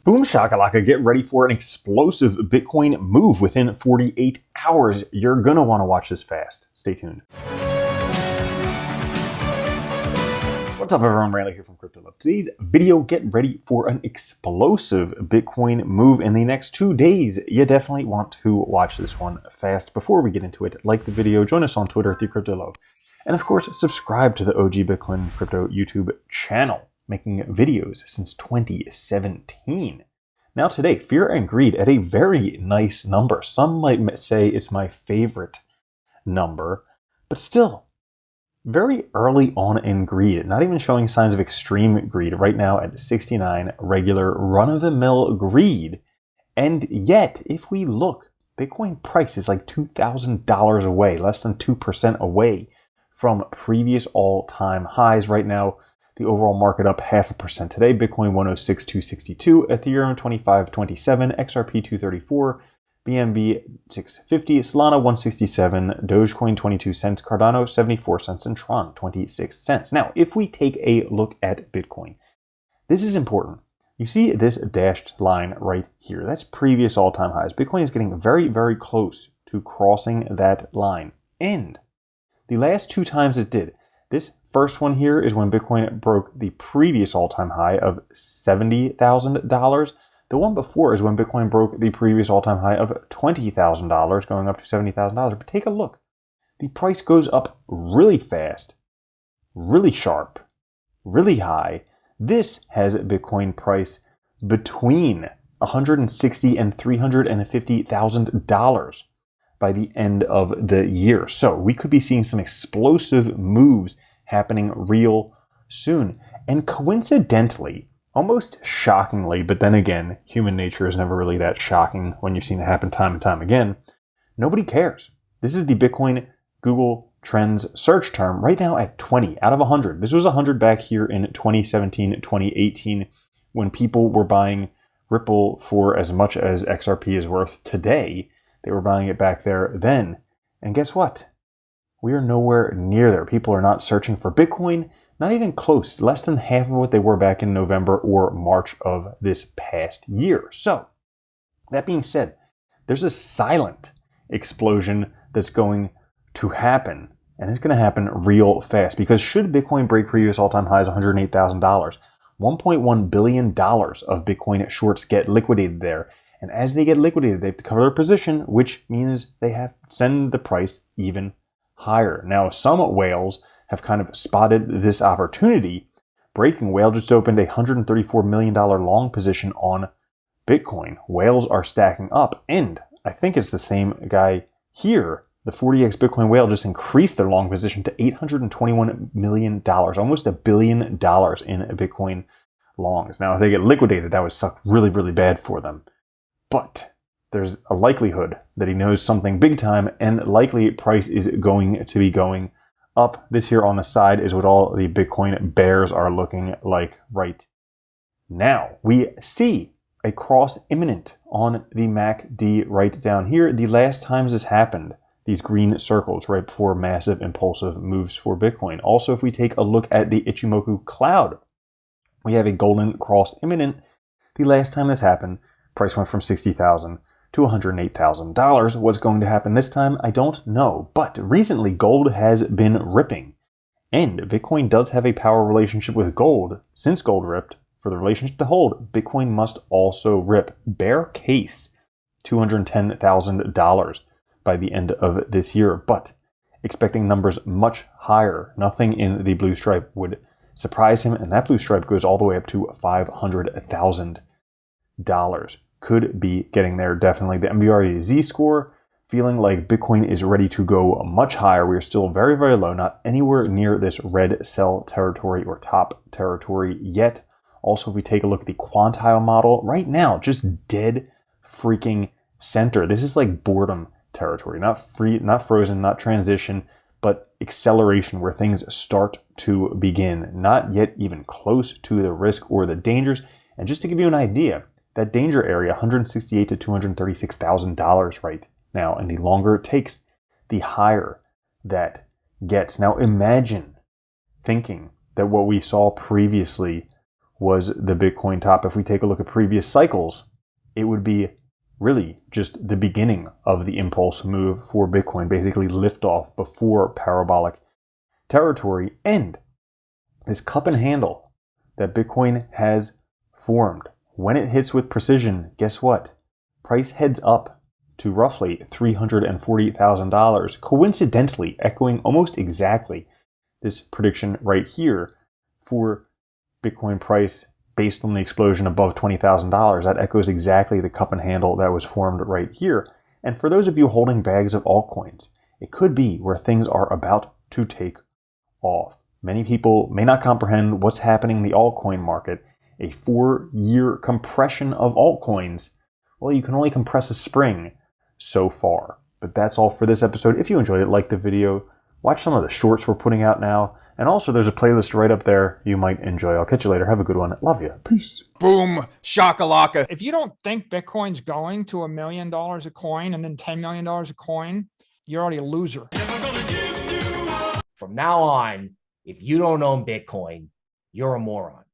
Boom shakalaka, get ready for an explosive Bitcoin move within 48 hours. You're going to want to watch this fast. Stay tuned. What's up everyone, Randy here from Crypto Love. Today's video, get ready for an explosive Bitcoin move in the next 2 days. You definitely want to watch this one fast. Before we get into it, like the video, join us on Twitter at Crypto Love. And of course, subscribe to the OG Bitcoin Crypto YouTube channel, making videos since 2017. Now today, fear and greed at a very nice number. Some might say it's my favorite number, but still very early on in greed, not even showing signs of extreme greed. Right now at 69, regular run-of-the-mill greed. And yet, if we look, Bitcoin price is like $2,000 away, less than 2% away from previous all-time highs. Right now, the overall market up 0.5% today. Bitcoin 106,262, Ethereum 2527, XRP 234, BNB 650, Solana 167, Dogecoin 22 cents, Cardano 74 cents, and Tron 26 cents. Now, if we take a look at Bitcoin, this is important. You see this dashed line right here. That's previous all-time highs. Bitcoin is getting very, very close to crossing that line. And the last two times it did, this first one here is when Bitcoin broke the previous all-time high of $70,000. The one before is when Bitcoin broke the previous all-time high of $20,000, going up to $70,000. But take a look. The price goes up really fast, really sharp, really high. This has Bitcoin price between $160,000 and $350,000 by the end of the year. So we could be seeing some explosive moves happening real soon. And coincidentally, almost shockingly, but then again, human nature is never really that shocking when you've seen it happen time and time again, nobody cares. This is the Bitcoin Google Trends search term right now at 20 out of 100. This was 100 back here in 2017, 2018, when people were buying Ripple for as much as XRP is worth today. They were buying it back there then. And guess what? We are nowhere near there. People are not searching for Bitcoin, not even close, less than half of what they were back in November or March of this past year. So, that being said, there's a silent explosion that's going to happen. And it's going to happen real fast, because should Bitcoin break previous all-time highs, $108,000, $1.1 billion of Bitcoin shorts get liquidated there. And as they get liquidated, they have to cover their position, which means they have to send the price even higher. Now, some whales have kind of spotted this opportunity. Breaking Whale just opened a $134 million long position on Bitcoin. Whales are stacking up, and I think it's the same guy here. The 40x Bitcoin Whale just increased their long position to $821 million, almost $1 billion in Bitcoin longs. Now, if they get liquidated, that would suck really, really bad for them. But there's a likelihood that he knows something big time, and likely price is going to be going up. This here on the side is what all the Bitcoin bears are looking like right now. We see a cross imminent on the MACD right down here. The last times this happened, these green circles right before massive impulsive moves for Bitcoin. Also, if we take a look at the Ichimoku cloud, we have a golden cross imminent. The last time this happened, price went from $60,000 to $108,000. What's going to happen this time? I don't know. But recently, gold has been ripping. And Bitcoin does have a power relationship with gold. Since gold ripped, for the relationship to hold, Bitcoin must also rip. Bear case, $210,000 by the end of this year. But expecting numbers much higher. Nothing in the blue stripe would surprise him. And that blue stripe goes all the way up to $500,000. Could be getting there, definitely. The MVREZ score, feeling like Bitcoin is ready to go much higher. We are still very, very low, not anywhere near this red cell territory or top territory yet. Also, if we take a look at the quantile model, right now, just dead freaking center. This is like boredom territory, not frozen, not transition, but acceleration, where things start to begin. Not yet even close to the risk or the dangers. And just to give you an idea, that danger area, $168,000 to $236,000 right now. And the longer it takes, the higher that gets. Now imagine thinking that what we saw previously was the Bitcoin top. If we take a look at previous cycles, it would be really just the beginning of the impulse move for Bitcoin, basically liftoff before parabolic territory. And this cup and handle that Bitcoin has formed, when it hits with precision, guess what? Price heads up to roughly $340,000, coincidentally echoing almost exactly this prediction right here for Bitcoin price based on the explosion above $20,000. That echoes exactly the cup and handle that was formed right here. And for those of you holding bags of altcoins, it could be where things are about to take off. Many people may not comprehend what's happening in the altcoin market. A 4-year compression of altcoins. Well, you can only compress a spring so far. But that's all for this episode. If you enjoyed it, like the video, watch some of the shorts we're putting out now. And also, there's a playlist right up there you might enjoy. I'll catch you later. Have a good one. Love you. Peace. Boom. Shakalaka. If you don't think Bitcoin's going to $1 million a coin and then $10 million a coin, you're already a loser. From now on, if you don't own Bitcoin, you're a moron.